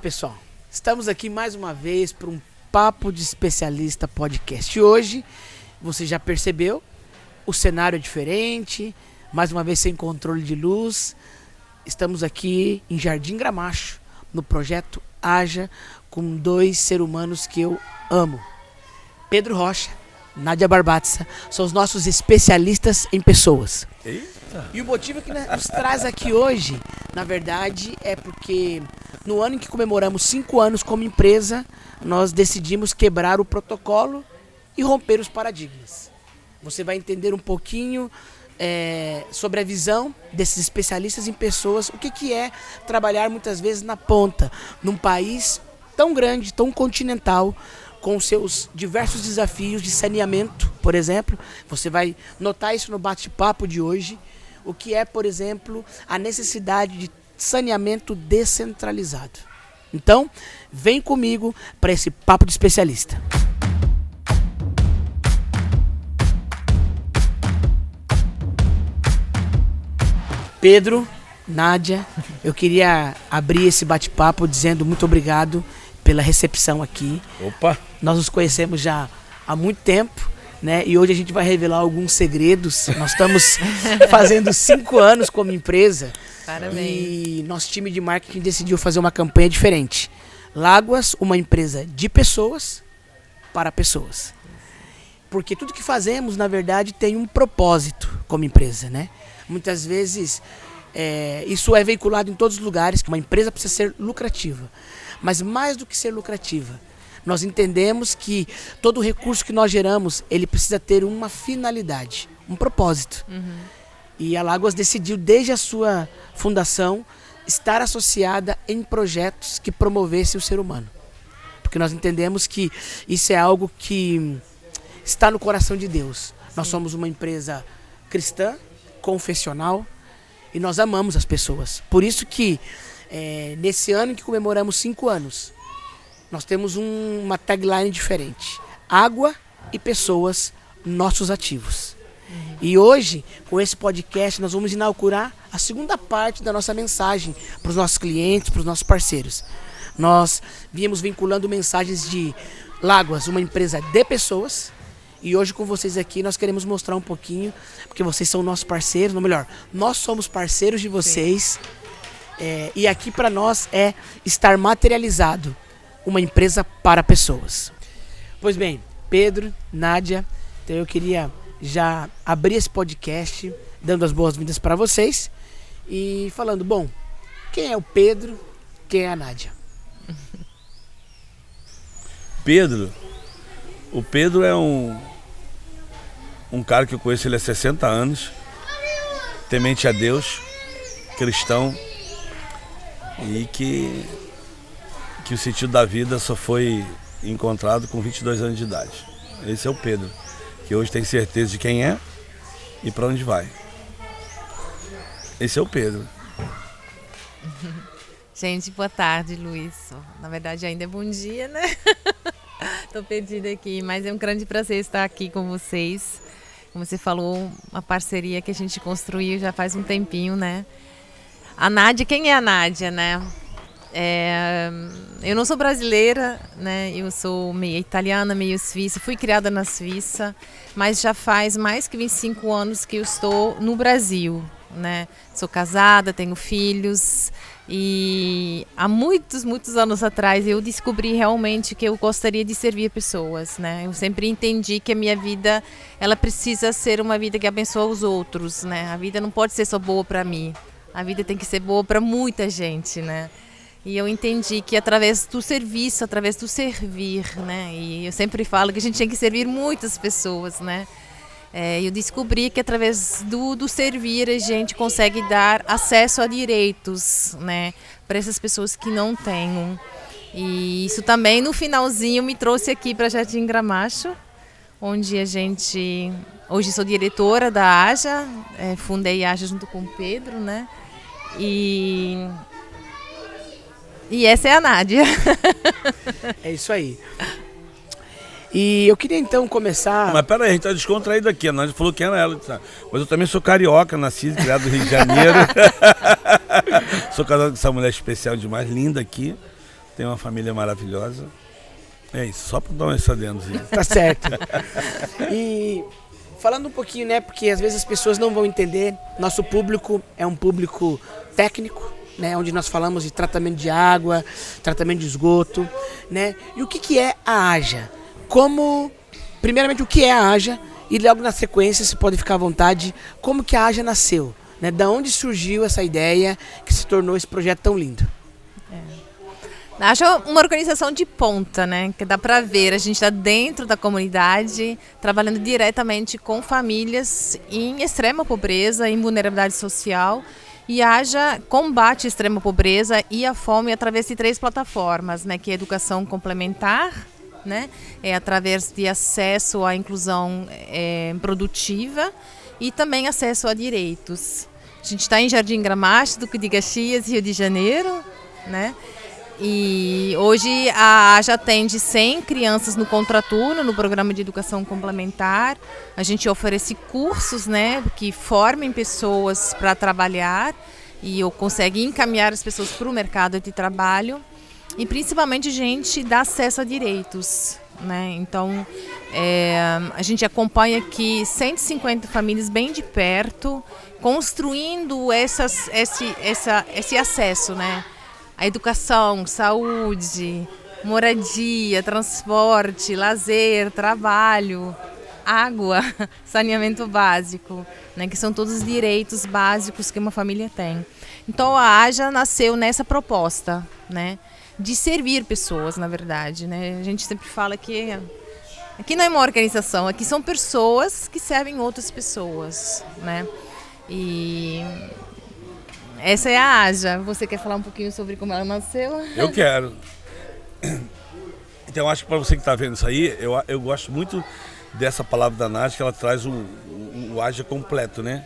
pessoal, estamos aqui mais uma vez para um Papo de Especialista podcast. E hoje, você já percebeu, o cenário é diferente, mais uma vez sem controle de luz. Estamos aqui em Jardim Gramacho, no projeto Haja, com dois seres humanos que eu amo. Pedro Rocha, Nádia Barbatza, são os nossos especialistas em pessoas. Eita. E o motivo que nos traz aqui hoje, na verdade, é porque no ano em que comemoramos 5 anos como empresa, nós decidimos quebrar o protocolo e romper os paradigmas. Você vai entender um pouquinho sobre a visão desses especialistas em pessoas, o que é trabalhar muitas vezes na ponta, num país tão grande, tão continental, com seus diversos desafios de saneamento, por exemplo. Você vai notar isso no bate-papo de hoje. O que é, por exemplo, a necessidade de saneamento descentralizado. Então, vem comigo para esse papo de especialista. Pedro, Nádia, eu queria abrir esse bate-papo dizendo muito obrigado pela recepção aqui. Opa! Nós nos conhecemos já há muito tempo, né? E hoje a gente vai revelar alguns segredos. Nós estamos fazendo 5 anos como empresa. Parabéns. E nosso time de marketing decidiu fazer uma campanha diferente. Láguas, uma empresa de pessoas para pessoas. Porque tudo que fazemos, na verdade, tem um propósito como empresa, né? Muitas vezes isso é veiculado em todos os lugares, que uma empresa precisa ser lucrativa. Mas mais do que ser lucrativa, nós entendemos que todo recurso que nós geramos, ele precisa ter uma finalidade, um propósito. Uhum. E a Láguas decidiu, desde a sua fundação, estar associada em projetos que promovessem o ser humano. Porque nós entendemos que isso é algo que está no coração de Deus. Sim. Nós somos uma empresa cristã, confessional, e nós amamos as pessoas. Por isso que, nesse ano em que comemoramos 5 anos, nós temos uma tagline diferente. Água e pessoas, nossos ativos. Uhum. E hoje, com esse podcast, nós vamos inaugurar a segunda parte da nossa mensagem para os nossos clientes, para os nossos parceiros. Nós viemos vinculando mensagens de Láguas, uma empresa de pessoas. E hoje com vocês aqui nós queremos mostrar um pouquinho, porque vocês são nossos parceiros, ou melhor, nós somos parceiros de vocês. E aqui para nós é estar materializado uma empresa para pessoas. Pois bem, Pedro, Nádia, então eu queria já abrir esse podcast dando as boas-vindas para vocês e falando, bom, quem é o Pedro, quem é a Nádia? O Pedro é um cara que eu conheço ele há 60 anos, temente a Deus, cristão, e que o sentido da vida só foi encontrado com 22 anos de idade. Esse é o Pedro, que hoje tem certeza de quem é e para onde vai. Esse é o Pedro. Gente, boa tarde, Luiz. Na verdade, ainda é bom dia, né? Tô perdida aqui, mas é um grande prazer estar aqui com vocês. Como você falou, uma parceria que a gente construiu já faz um tempinho, né? A Nádia, quem é a Nádia, né? Eu não sou brasileira, né? Eu sou meio italiana, meio suíça. Fui criada na Suíça, mas já faz mais que 25 anos que eu estou no Brasil, né? Sou casada, tenho filhos e há muitos anos atrás eu descobri realmente que eu gostaria de servir pessoas, né? Eu sempre entendi que a minha vida, ela precisa ser uma vida que abençoa os outros, né? A vida não pode ser só boa para mim, a vida tem que ser boa para muita gente, né? E eu entendi que através do serviço, através do servir, né? E eu sempre falo que a gente tem que servir muitas pessoas, né? Eu descobri que através do servir a gente consegue dar acesso a direitos, né? Para essas pessoas que não têm. E isso também no finalzinho me trouxe aqui para Jardim Gramacho, onde a gente... Hoje sou diretora da Haja, fundei a Haja junto com o Pedro, né? E essa é a Nádia. É isso aí. E eu queria então começar... Mas peraí, a gente tá descontraído aqui. A Nádia falou que era ela. Mas eu também sou carioca, nasci criado no Rio de Janeiro. Sou casado com essa mulher especial demais, linda aqui. tem uma família maravilhosa. É isso, só para dar um exadendozinho. Tá certo. E falando um pouquinho, né, porque às vezes as pessoas não vão entender, nosso público é um público técnico, né, onde nós falamos de tratamento de água, tratamento de esgoto, né, e o que é a AJA? Primeiramente, o que é a AJA? E logo na sequência, você pode ficar à vontade, como que a AJA nasceu, né, da onde surgiu essa ideia que se tornou esse projeto tão lindo? Acho uma organização de ponta, né? Que dá para ver, a gente está dentro da comunidade, trabalhando diretamente com famílias em extrema pobreza, em vulnerabilidade social. E a AJA combate a extrema pobreza e a fome através de 3 plataformas, né? Que é a educação complementar, né? É através de acesso à inclusão produtiva e também acesso a direitos. A gente está em Jardim Gramacho, Duque de Caxias, Rio de Janeiro, né? E hoje a AJA atende 100 crianças no contraturno, no programa de educação complementar. A gente oferece cursos, né, que formem pessoas para trabalhar e consegue encaminhar as pessoas para o mercado de trabalho. E principalmente a gente dá acesso a direitos, né? Então a gente acompanha aqui 150 famílias bem de perto, construindo esse acesso, né? A educação, saúde, moradia, transporte, lazer, trabalho, água, saneamento básico, né, que são todos os direitos básicos que uma família tem. Então a AJA nasceu nessa proposta, né, de servir pessoas, na verdade. Né? A gente sempre fala que aqui não é uma organização, aqui são pessoas que servem outras pessoas. Né? E essa é a AJA. Você quer falar um pouquinho sobre como ela nasceu? Eu quero. Então, eu acho que para você que está vendo isso aí, eu gosto muito dessa palavra da Nádia, que ela traz o AJA completo, né?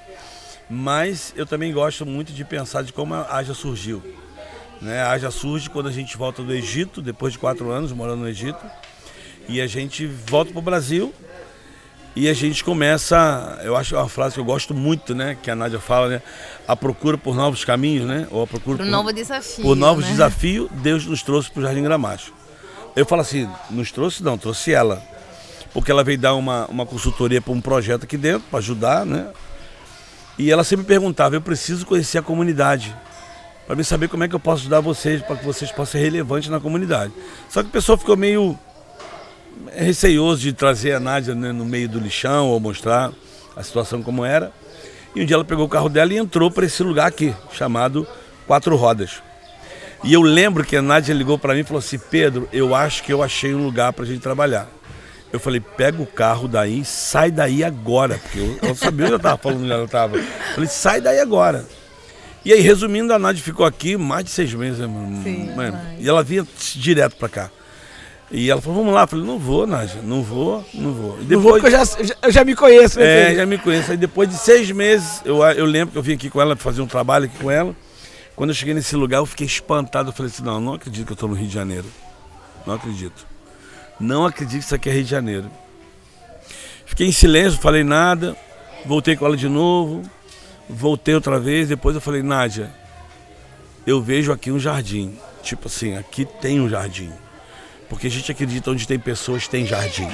Mas eu também gosto muito de pensar de como a AJA surgiu. Né? A AJA surge quando a gente volta do Egito, depois de 4 anos morando no Egito, e a gente volta para o Brasil. E a gente começa, eu acho uma frase que eu gosto muito, né, que a Nádia fala, né, a procura por novos caminhos, né, ou a procura por novo desafio, por novos né? desafios, Deus nos trouxe para o Jardim Gramacho. Eu falo assim, nos trouxe não, trouxe ela, porque ela veio dar uma consultoria para um projeto aqui dentro, para ajudar, né, e ela sempre perguntava, eu preciso conhecer a comunidade, para me saber como é que eu posso ajudar vocês, para que vocês possam ser relevantes na comunidade. Só que a pessoa ficou meio receioso de trazer a Nádia, né, no meio do lixão ou mostrar a situação como era. E um dia ela pegou o carro dela e entrou para esse lugar aqui, chamado 4 Rodas. E eu lembro que a Nádia ligou para mim e falou assim, Pedro, eu acho que eu achei um lugar para a gente trabalhar. Eu falei, pega o carro daí, sai daí agora, porque eu sabia onde eu estava falando, onde ela estava. Falei, sai daí agora. E aí, resumindo, a Nádia ficou aqui mais de 6 meses, Sim, e ela vinha direto para cá. E ela falou, vamos lá. Eu falei, não vou, Nádia, não vou. E depois, não vou porque eu já me conheço. Né, já me conheço. Aí depois de 6 meses, eu lembro que eu vim aqui com ela, fazer um trabalho aqui com ela. Quando eu cheguei nesse lugar, eu fiquei espantado. Eu falei assim, não acredito que eu estou no Rio de Janeiro. Não acredito. Não acredito que isso aqui é Rio de Janeiro. Fiquei em silêncio, não falei nada. Voltei com ela de novo. Voltei outra vez. Depois eu falei, Nádia, eu vejo aqui um jardim. Tipo assim, aqui tem um jardim. Porque a gente acredita onde tem pessoas, tem jardim.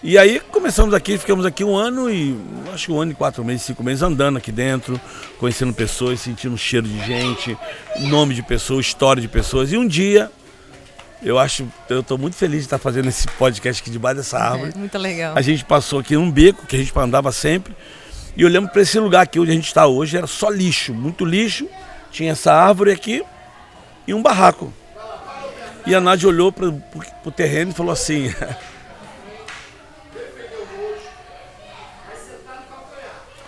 E aí começamos aqui, ficamos aqui 1 ano e acho que 1 ano e 4 meses, 5 meses andando aqui dentro, conhecendo pessoas, sentindo cheiro de gente, nome de pessoas, história de pessoas. E um dia, eu estou muito feliz de estar fazendo esse podcast aqui debaixo dessa árvore. Muito legal. A gente passou aqui num beco que a gente andava sempre e olhamos para esse lugar aqui onde a gente está hoje, era só lixo, muito lixo. Tinha essa árvore aqui e um barraco. E a Nádia olhou para o terreno e falou assim,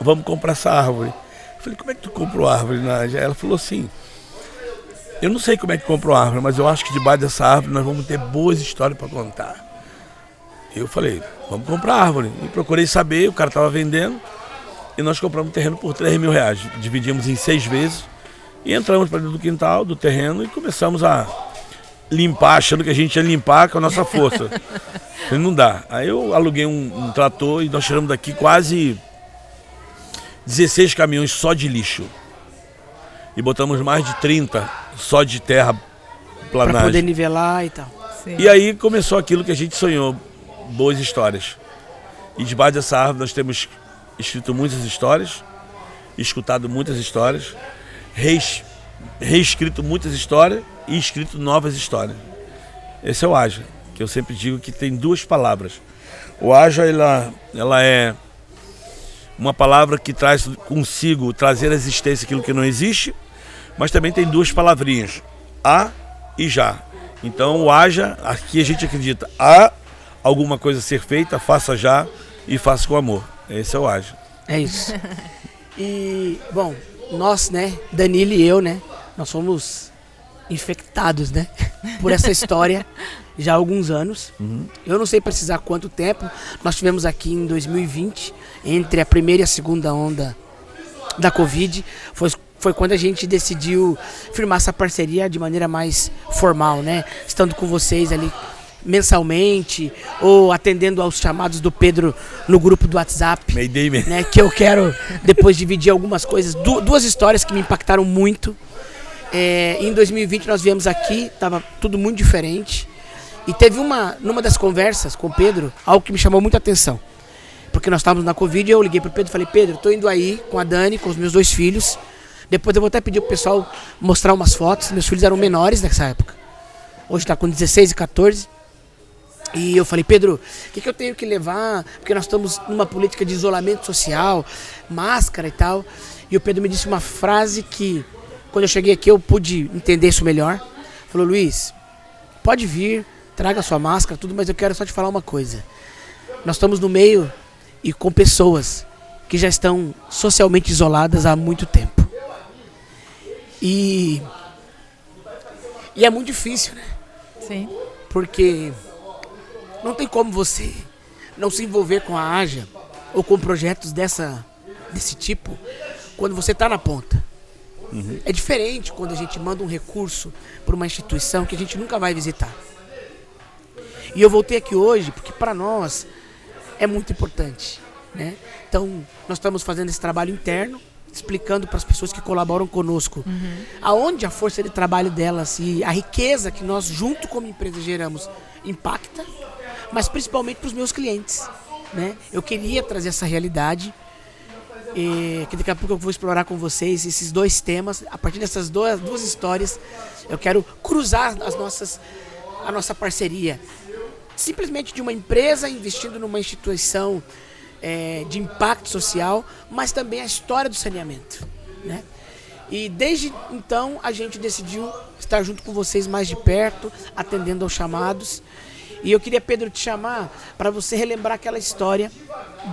vamos comprar essa árvore. Eu falei, como é que tu comprou a árvore, Nádia? Ela falou assim, eu não sei como é que comprou a árvore, mas eu acho que debaixo dessa árvore nós vamos ter boas histórias para contar. Eu falei, vamos comprar a árvore. E procurei saber, o cara estava vendendo, e nós compramos o terreno por R$3.000. Dividimos em 6 vezes, e entramos para dentro do quintal, do terreno, e começamos a limpar, achando que a gente ia limpar com a nossa força. Não dá. Aí eu aluguei um trator e nós tiramos daqui quase 16 caminhões só de lixo. E botamos mais de 30 só de terra terraplanagem. Pra poder nivelar e tal. Sim. E aí começou aquilo que a gente sonhou, boas histórias. E debaixo dessa árvore nós temos escrito muitas histórias, escutado muitas histórias, reescrito muitas histórias e escrito novas histórias. Esse é o Haja, que eu sempre digo que tem duas palavras. O Haja, ela é uma palavra que traz consigo trazer à existência aquilo que não existe, mas também tem duas palavrinhas, a e já. Então o Haja, aqui a gente acredita, há alguma coisa a ser feita, faça já e faça com amor. Esse é o Haja. É isso. E, bom, nós, né, Danilo e eu, né, nós somos infectados, né, por essa história já há alguns anos. Eu não sei precisar quanto tempo. Nós tivemos aqui em 2020, entre a primeira e a segunda onda da Covid, foi quando a gente decidiu firmar essa parceria de maneira mais formal, né, estando com vocês ali mensalmente ou atendendo aos chamados do Pedro no grupo do WhatsApp, né, que eu quero depois dividir algumas coisas, duas histórias que me impactaram muito. Em 2020 nós viemos aqui, estava tudo muito diferente, e teve numa das conversas com o Pedro, algo que me chamou muita atenção, porque nós estávamos na Covid e eu liguei pro Pedro e falei: Pedro, estou indo aí com a Dani, com os meus 2 filhos, depois eu vou até pedir pro pessoal mostrar umas fotos. Meus filhos eram menores nessa época, hoje está com 16 e 14. E eu falei: Pedro, o que eu tenho que levar? Porque nós estamos numa política de isolamento social, máscara e tal. E o Pedro me disse uma frase que, quando eu cheguei aqui, eu pude entender isso melhor. Falou: Luiz, pode vir, traga a sua máscara, tudo, mas eu quero só te falar uma coisa. Nós estamos no meio e com pessoas que já estão socialmente isoladas há muito tempo. E é muito difícil, né? Sim. Porque não tem como você não se envolver com a Haja ou com projetos desse tipo quando você está na ponta. É diferente quando a gente manda um recurso para uma instituição que a gente nunca vai visitar. E eu voltei aqui hoje porque para nós é muito importante, né? Então nós estamos fazendo esse trabalho interno, explicando para as pessoas que colaboram conosco aonde a força de trabalho delas e a riqueza que nós junto como empresa geramos impacta, mas principalmente para os meus clientes, né? Eu queria trazer essa realidade, que daqui a pouco eu vou explorar com vocês esses 2 temas. A partir dessas duas histórias, eu quero cruzar a nossa parceria, simplesmente de uma empresa investindo numa instituição de impacto social, mas também a história do saneamento, né? E desde então a gente decidiu estar junto com vocês mais de perto, atendendo aos chamados. E eu queria, Pedro, te chamar para você relembrar aquela história,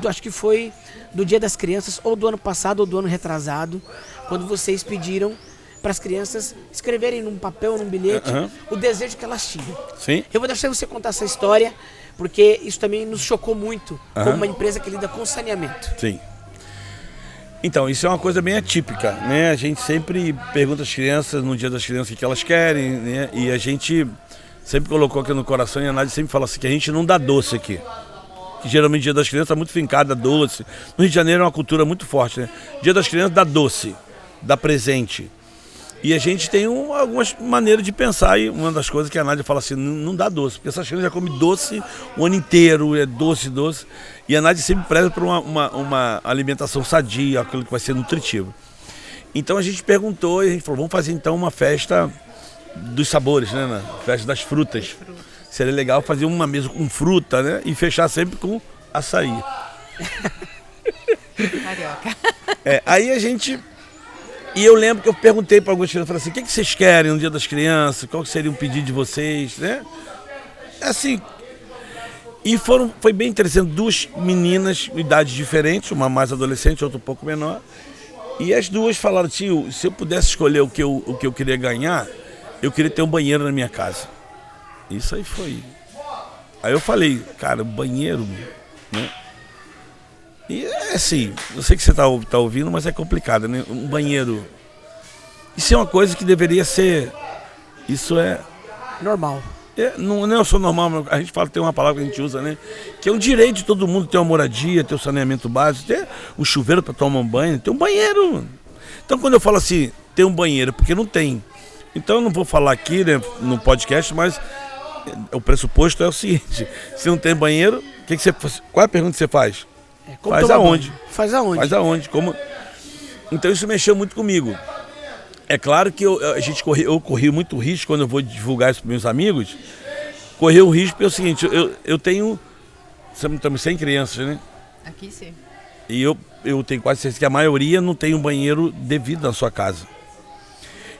acho que foi do Dia das Crianças, ou do ano passado, ou do ano retrasado, quando vocês pediram para as crianças escreverem num papel, num bilhete, o desejo que elas tinham. Sim. Eu vou deixar você contar essa história, porque isso também nos chocou muito, como uma empresa que lida com saneamento. Sim. Então, isso é uma coisa bem atípica, né? A gente sempre pergunta às crianças, no Dia das Crianças, o que elas querem, né? E a gente sempre colocou aqui no coração, e a Nádia sempre fala assim, que a gente não dá doce aqui. Que geralmente Dia das Crianças é muito fincado, dá doce. No Rio de Janeiro é uma cultura muito forte, né? Dia das Crianças dá doce, dá presente. E a gente tem algumas maneiras de pensar, e uma das coisas que a Nádia fala assim, não dá doce, porque essas crianças já comem doce o ano inteiro, é doce. E a Nádia sempre preza por uma alimentação sadia, aquilo que vai ser nutritivo. Então a gente perguntou, e a gente falou: vamos fazer então uma festa dos sabores, né? Festa das frutas. Seria legal fazer uma mesa com fruta, né? E fechar sempre com açaí. Carioca. Aí a gente... E eu lembro que eu perguntei para algumas crianças, falei assim: o que vocês querem no Dia das Crianças? Qual seria o pedido de vocês, né? Assim... E foi bem interessante, 2 meninas, idades diferentes, uma mais adolescente, outra um pouco menor. E as duas falaram: tio, se eu pudesse escolher o que eu queria ganhar, eu queria ter um banheiro na minha casa. Isso aí foi. Aí eu falei: cara, banheiro, né? E é assim, eu sei que você tá ouvindo, mas é complicado, né? Um banheiro. Isso é uma coisa que deveria ser... Isso é... Normal. Não é só normal, a gente fala, tem uma palavra que a gente usa, né? Que é um direito de todo mundo ter uma moradia, ter o saneamento básico, ter um chuveiro para tomar um banho, ter um banheiro. Então quando eu falo assim, ter um banheiro, porque não tem Então eu não vou falar aqui, né, no podcast, mas o pressuposto é o seguinte: se não tem banheiro, qual é a pergunta que você faz? Faz aonde? Faz aonde? Faz aonde? Como... Então isso mexeu muito comigo. É claro que eu corri muito risco quando eu vou divulgar isso para meus amigos. Corri o risco porque é o seguinte, eu tenho... Estamos 100 crianças, né? Aqui sim. E eu tenho quase certeza que a maioria não tem um banheiro devido na sua casa.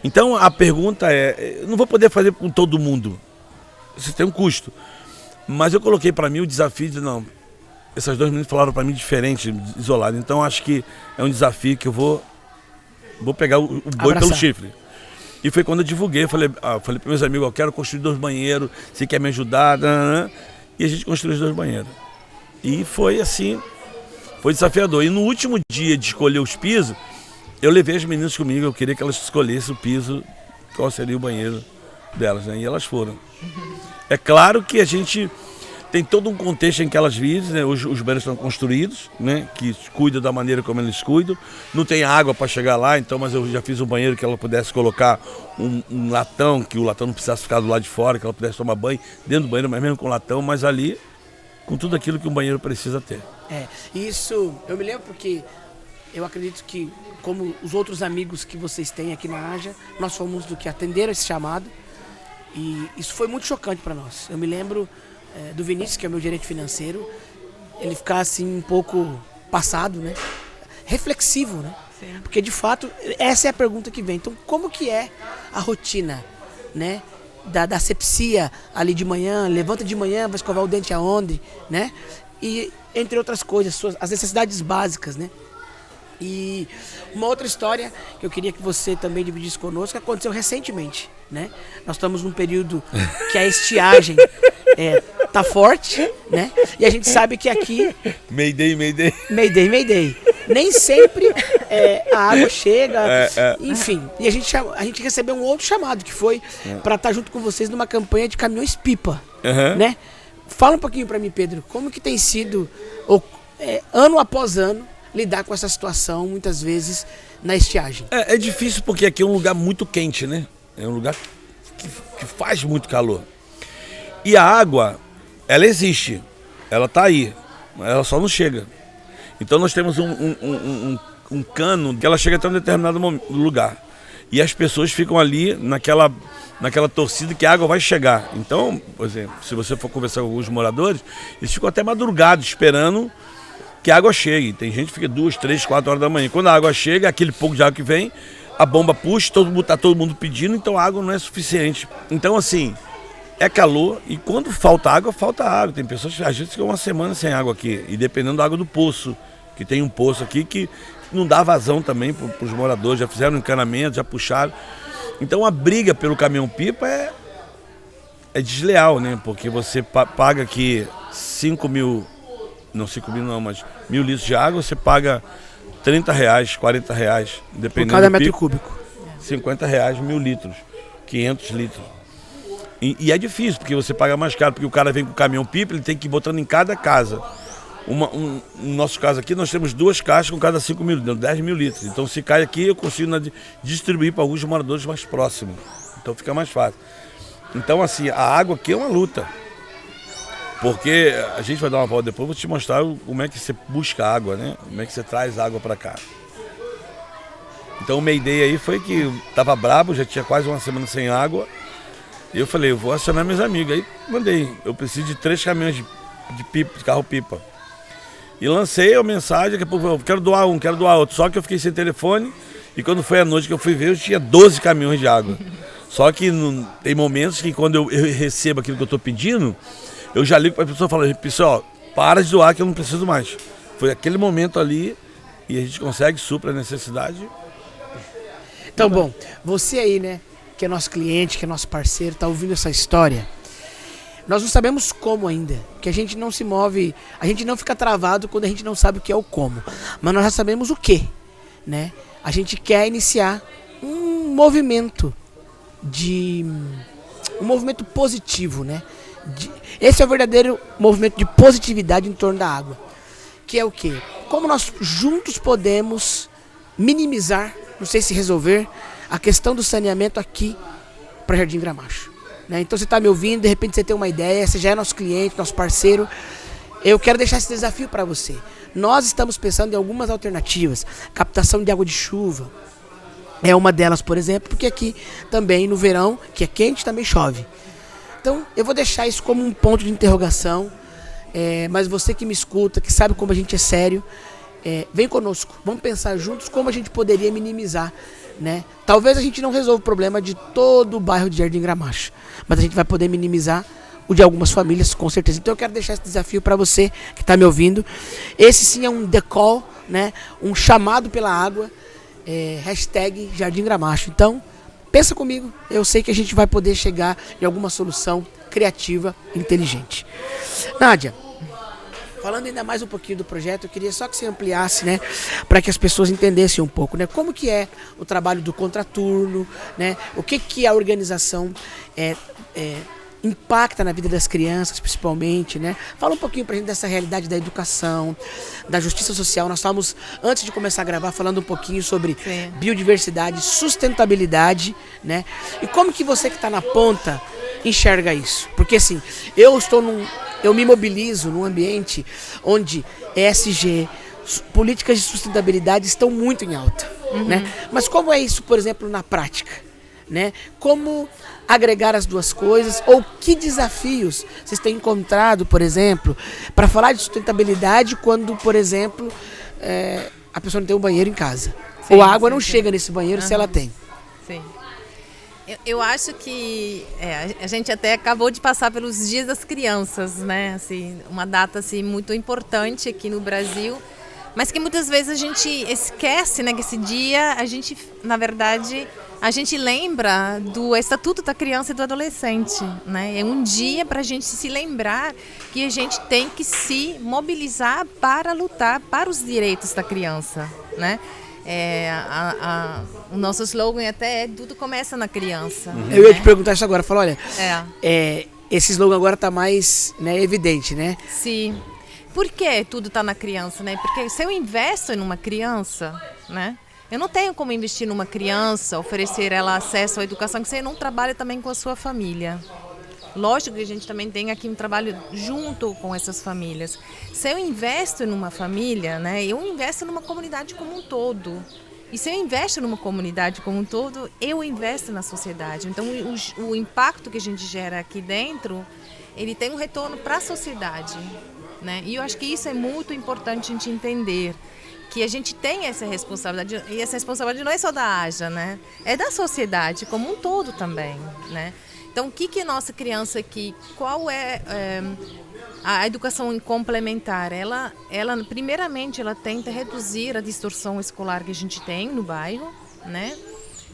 Então a pergunta é, eu não vou poder fazer com todo mundo. Isso tem um custo. Mas eu coloquei para mim o desafio de não... Essas duas meninas falaram para mim diferente, isolado. Então acho que é um desafio que eu vou pegar o boi pelo chifre. E foi quando eu divulguei, eu falei para meus amigos, eu quero construir 2 banheiros, você quer me ajudar? E a gente construiu os 2 banheiros. E foi assim, foi desafiador. E no último dia de escolher os pisos, eu levei as meninas comigo, eu queria que elas escolhessem o piso, qual seria o banheiro delas, né? E elas foram. É claro que a gente tem todo um contexto em que elas vivem, né? Os banheiros estão construídos, né? Que cuidam da maneira como eles cuidam. Não tem água para chegar lá, então, mas eu já fiz um banheiro que ela pudesse colocar um latão, que o latão não precisasse ficar do lado de fora, que ela pudesse tomar banho dentro do banheiro, mas mesmo com latão, mas ali com tudo aquilo que um banheiro precisa ter. Isso eu me lembro porque eu acredito que, como os outros amigos que vocês têm aqui na Haja, nós fomos do que atenderam esse chamado e isso foi muito chocante para nós. Eu me lembro do Vinícius, que é o meu gerente financeiro, ele ficar assim um pouco passado, né? Reflexivo, né? Sim. Porque de fato, essa é a pergunta que vem. Então, como que é a rotina, né? Da asepsia ali de manhã, levanta de manhã, vai escovar o dente aonde, né? E entre outras coisas, as necessidades básicas, né? E uma outra história que eu queria que você também dividisse conosco, que aconteceu recentemente, né? Nós estamos num período que a estiagem tá forte, né? E a gente sabe que aqui... Mayday. Nem sempre a água chega, enfim. E a gente recebeu um outro chamado, que foi para estar junto com vocês numa campanha de caminhões-pipa, né? Fala um pouquinho para mim, Pedro, como que tem sido, ano após ano, lidar com essa situação, muitas vezes, na estiagem? É difícil porque aqui é um lugar muito quente, né? É um lugar que faz muito calor. E a água, ela existe, ela tá aí, ela só não chega. Então nós temos um cano que ela chega até um determinado lugar. E as pessoas ficam ali naquela torcida que a água vai chegar. Então, por exemplo, se você for conversar com alguns moradores, eles ficam até madrugados esperando que a água chegue. Tem gente que fica 2, 3, 4 horas da manhã. Quando a água chega, aquele pouco de água que vem, a bomba puxa, tá todo mundo pedindo, então a água não é suficiente. Então, assim, é calor e quando falta água, falta água. Tem pessoas que às vezes ficam uma semana sem água aqui, e dependendo da água do poço, que tem um poço aqui que não dá vazão também para os moradores, já fizeram encanamento, já puxaram. Então a briga pelo caminhão-pipa é desleal, né? Porque você paga aqui 5.000, não 5.000 não, mas 1.000 litros de água, você paga R$30, R$40, dependendo por cada do metro pico, cúbico. R$50, 1.000 litros, 500 litros. E é difícil, porque você paga mais caro, porque o cara vem com o caminhão-pipa, ele tem que ir botando em cada casa. No nosso caso aqui, nós temos 2 caixas com cada 5.000, dando 10.000 litros. Então se cai aqui, eu consigo distribuir para alguns moradores mais próximos. Então fica mais fácil. Então assim, a água aqui é uma luta. Porque a gente vai dar uma volta depois, vou te mostrar como é que você busca água, né? Como é que você traz água para cá. Então o Mayday aí foi que eu tava brabo, já tinha quase uma semana sem água. E eu falei, eu vou acionar meus amigos. Aí mandei, eu preciso de 3 caminhões de carro-pipa. E lancei a mensagem, daqui a pouco eu quero doar um, quero doar outro. Só que eu fiquei sem telefone e quando foi a noite que eu fui ver, eu tinha 12 caminhões de água. Só que tem momentos que quando eu recebo aquilo que eu estou pedindo, eu já ligo para a pessoa e falo, pessoal, para de doar que eu não preciso mais. Foi aquele momento ali e a gente consegue suprir a necessidade. Então, bom, você aí, né, que é nosso cliente, que é nosso parceiro, está ouvindo essa história. Nós não sabemos como ainda, que a gente não se move, a gente não fica travado quando a gente não sabe o que é o como. Mas nós já sabemos o que, né? A gente quer iniciar um movimento positivo, né? Esse é o verdadeiro movimento de positividade em torno da água. Que é o quê? Como nós juntos podemos minimizar, não sei se resolver, a questão do saneamento aqui para Jardim Gramacho. Né? Então você está me ouvindo, de repente você tem uma ideia, você já é nosso cliente, nosso parceiro. Eu quero deixar esse desafio para você. Nós estamos pensando em algumas alternativas. Captação de água de chuva é uma delas, por exemplo, porque aqui também no verão, que é quente, também chove. Então eu vou deixar isso como um ponto de interrogação. Mas você que me escuta, que sabe como a gente é sério, vem conosco. Vamos pensar juntos como a gente poderia minimizar. Né? Talvez a gente não resolva o problema de todo o bairro de Jardim Gramacho, mas a gente vai poder minimizar o de algumas famílias, com certeza. Então eu quero deixar esse desafio para você que está me ouvindo. Esse sim é um decall, né? Um chamado pela água, hashtag Jardim Gramacho. Então, pensa comigo, eu sei que a gente vai poder chegar em alguma solução criativa, inteligente. Nádia, falando ainda mais um pouquinho do projeto, eu queria só que você ampliasse, né, para que as pessoas entendessem um pouco, né, como que é o trabalho do contraturno, né, o que a organização impacta na vida das crianças, principalmente, né? Fala um pouquinho pra gente dessa realidade da educação, da justiça social. Nós estávamos, antes de começar a gravar, falando um pouquinho sobre biodiversidade, sustentabilidade, né? E como que você que está na ponta enxerga isso? Porque assim, eu me mobilizo num ambiente onde ESG, políticas de sustentabilidade estão muito em alta, né? Mas como é isso, por exemplo, na prática, né? Como agregar as duas coisas, ou que desafios vocês têm encontrado, por exemplo, para falar de sustentabilidade quando, por exemplo, a pessoa não tem um banheiro em casa, ou a água não chega nesse banheiro se ela tem. Sim. Eu acho que a gente até acabou de passar pelos Dias das Crianças, né? Assim, uma data assim, muito importante aqui no Brasil, mas que muitas vezes a gente esquece, né? Que esse dia a gente, na verdade, a gente lembra do Estatuto da Criança e do Adolescente, né? É um dia para a gente se lembrar que a gente tem que se mobilizar para lutar para os direitos da criança, né? O nosso slogan até tudo começa na criança. Eu ia te perguntar isso agora, falar, olha, esse slogan agora está mais, né, evidente, né? Sim. Por que tudo está na criança, né? Porque se eu investo em uma criança, né? Eu não tenho como investir numa criança, oferecer ela acesso à educação, que você não trabalha também com a sua família. Lógico que a gente também tem aqui um trabalho junto com essas famílias. Se eu investo numa família, né, eu investo numa comunidade como um todo. E se eu investo numa comunidade como um todo, eu investo na sociedade. Então, o impacto que a gente gera aqui dentro, ele tem um retorno para a sociedade, né? E eu acho que isso é muito importante a gente entender, que a gente tem essa responsabilidade, e essa responsabilidade não é só da AJA, né? É da sociedade como um todo também, né? Então, o que é nossa criança aqui? Qual é a educação complementar? Ela, primeiramente, ela tenta reduzir a distorção escolar que a gente tem no bairro, né?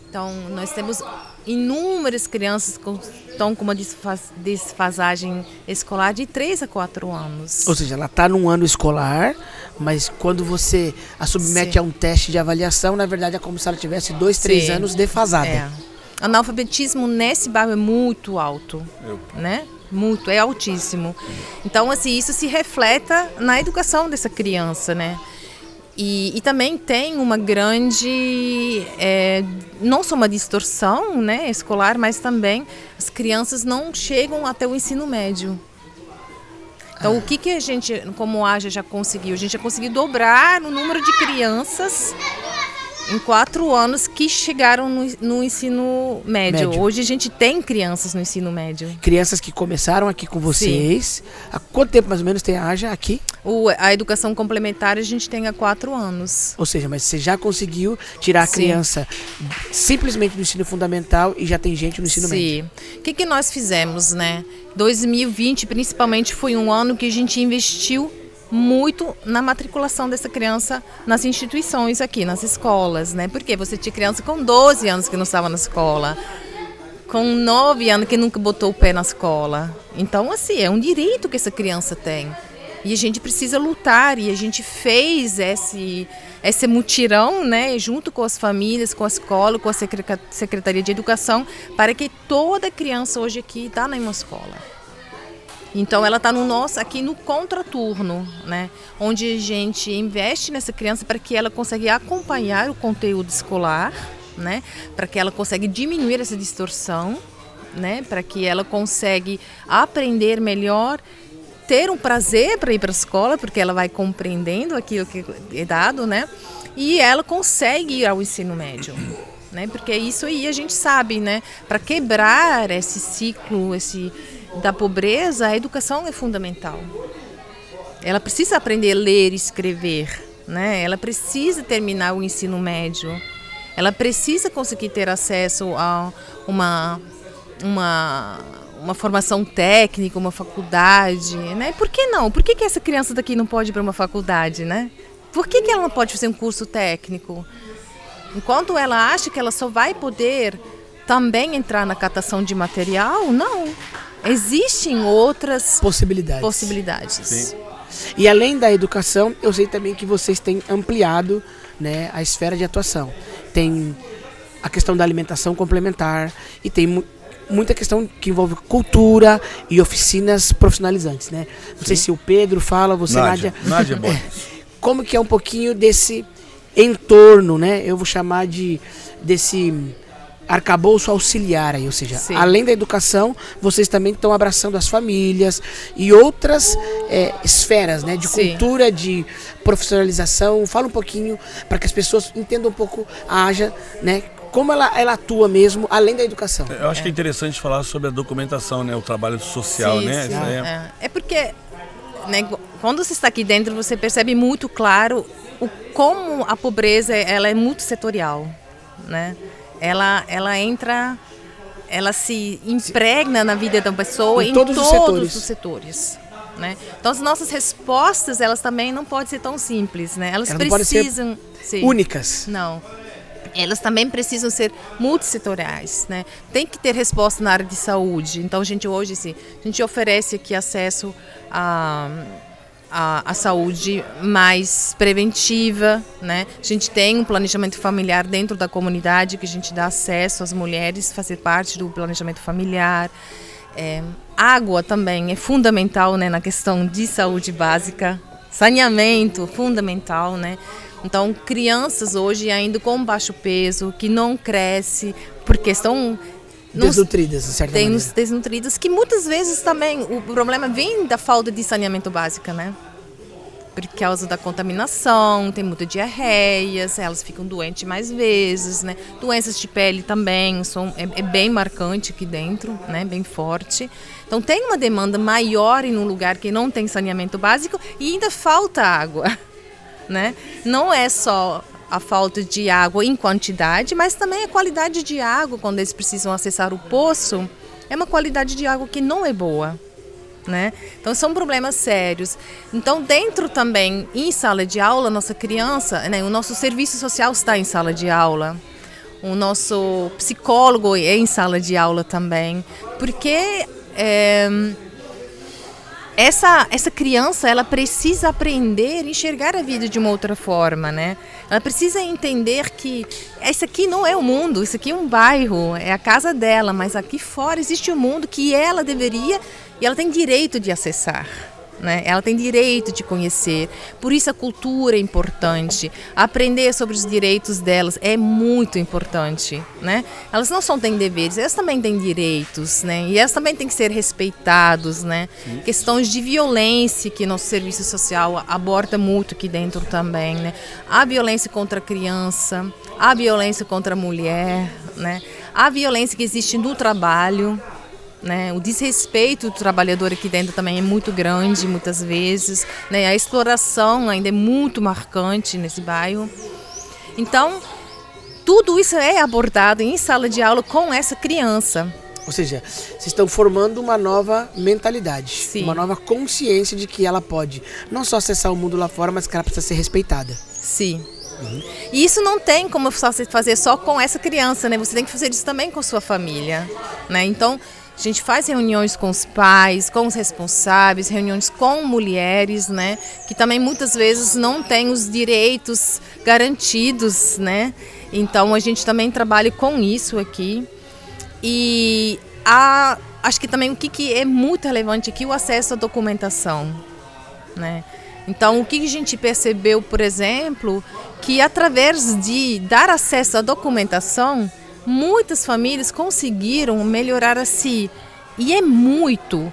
Então, nós temos inúmeras crianças que estão com uma desfasagem escolar de 3 a 4 anos. Ou seja, ela está num ano escolar, mas quando você a submete a um teste de avaliação, na verdade é como se ela tivesse 2, 3 anos defasada. Analfabetismo nesse bairro é muito alto, né? Muito, é altíssimo. Então, assim, isso se reflete na educação dessa criança, né? E também tem uma grande, não só uma distorção, né, escolar, mas também as crianças não chegam até o ensino médio. Então, o que a gente, como a AJA já conseguiu? A gente já conseguiu dobrar o número de crianças em 4 anos que chegaram no ensino médio. Hoje a gente tem crianças no ensino médio. Crianças que começaram aqui com vocês. Sim. Há quanto tempo mais ou menos tem a AJA aqui? A educação complementar a gente tem há 4 anos. Ou seja, mas você já conseguiu tirar a criança simplesmente do ensino fundamental e já tem gente no ensino médio. Sim. O que nós fizemos, né? 2020 principalmente foi um ano que a gente investiu muito na matriculação dessa criança nas instituições aqui, nas escolas, né? Porque você tinha criança com 12 anos que não estava na escola, com 9 anos que nunca botou o pé na escola. Então, assim, é um direito que essa criança tem. E a gente precisa lutar, e a gente fez esse mutirão, né, junto com as famílias, com a escola, com a Secretaria de Educação, para que toda criança hoje aqui está na escola. Então, ela está aqui no contraturno, né? Onde a gente investe nessa criança para que ela consiga acompanhar o conteúdo escolar, né? Para que ela consiga diminuir essa distorção, né, para que ela consiga aprender melhor, ter um prazer para ir para a escola, porque ela vai compreendendo aquilo que é dado, né, e ela consegue ir ao ensino médio. Né, porque isso aí a gente sabe, né, para quebrar esse ciclo da pobreza, a educação é fundamental. Ela precisa aprender a ler e escrever, né? Ela precisa terminar o ensino médio. Ela precisa conseguir ter acesso a uma formação técnica, uma faculdade, né? Por que não? Por que essa criança daqui não pode ir para uma faculdade, né? Por que ela não pode fazer um curso técnico? Enquanto ela acha que ela só vai poder também entrar na catação de material, não. Existem outras possibilidades. Sim. E além da educação, eu sei também que vocês têm ampliado, né, a esfera de atuação. Tem a questão da alimentação complementar e tem muita questão que envolve cultura e oficinas profissionalizantes, né? Não sei se o Pedro fala, você, Nádia. Nádia Borges. Como que é um pouquinho desse entorno, né? Eu vou chamar desse arcabouço auxiliar aí, ou seja, Sim. Além da educação, vocês também estão abraçando as famílias e outras esferas, né? De Sim. cultura, de profissionalização. Fala um pouquinho para que as pessoas entendam um pouco a AJA, né? Como ela atua mesmo, além da educação. Eu acho que é interessante falar sobre a documentação, né? O trabalho social, Sim, né? sim. Isso aí É porque, né, quando você está aqui dentro, você percebe muito claro como a pobreza ela é muito setorial, né? Ela entra, ela se impregna na vida da pessoa em todos os setores. Né? Então as nossas respostas, elas também não podem ser tão simples, né? Elas precisam não podem ser únicas. Não. Elas também precisam ser multissetoriais, né? Tem que ter resposta na área de saúde. Então a gente hoje a gente oferece aqui acesso a saúde mais preventiva, né? A gente tem um planejamento familiar dentro da comunidade que a gente dá acesso às mulheres fazer parte do planejamento familiar. Água também é fundamental, né, na questão de saúde básica. Saneamento, fundamental, né? Então, crianças hoje ainda com baixo peso, que não cresce porque estão desnutridas, de certa maneira. Desnutridas, que muitas vezes também o problema vem da falta de saneamento básico, né? Por causa da contaminação, tem muita diarreias, elas ficam doentes mais vezes, né? Doenças de pele também, é bem marcante aqui dentro, né? Bem forte. Então tem uma demanda maior em um lugar que não tem saneamento básico e ainda falta água, né? Não é só a falta de água em quantidade, mas também a qualidade de água, quando eles precisam acessar o poço, é uma qualidade de água que não é boa, né? Então são problemas sérios. Então dentro também, em sala de aula, nossa criança, né, o nosso serviço social está em sala de aula, o nosso psicólogo é em sala de aula também, porque essa criança, ela precisa aprender a enxergar a vida de uma outra forma, né? Ela precisa entender que esse aqui não é o mundo, isso aqui é um bairro, é a casa dela, mas aqui fora existe um mundo que ela deveria e ela tem direito de acessar, né? Ela tem direito de conhecer. Por isso a cultura é importante. Aprender sobre os direitos delas é muito importante, né? Elas não só têm deveres, elas também têm direitos, né? E elas também têm que ser respeitados, né? Sim. Questões de violência que nosso serviço social aborda muito aqui dentro também, né? A violência contra a criança, a violência contra a mulher, né? A violência que existe no trabalho, né? O desrespeito do trabalhador aqui dentro também é muito grande, muitas vezes, né? A exploração ainda é muito marcante nesse bairro. Então, tudo isso é abordado em sala de aula com essa criança. Ou seja, vocês estão formando uma nova mentalidade, Sim. Uma nova consciência de que ela pode não só acessar o mundo lá fora, mas que ela precisa ser respeitada. Sim. Uhum. E isso não tem como você fazer só com essa criança, né? Você tem que fazer isso também com sua família, né? Então, a gente faz reuniões com os pais, com os responsáveis, reuniões com mulheres, né? Que também muitas vezes não têm os direitos garantidos, né? Então a gente também trabalha com isso aqui. E acho que também o que é muito relevante aqui é o acesso à documentação, né? Então o que a gente percebeu, por exemplo, que através de dar acesso à documentação, muitas famílias conseguiram melhorar assim. E é muito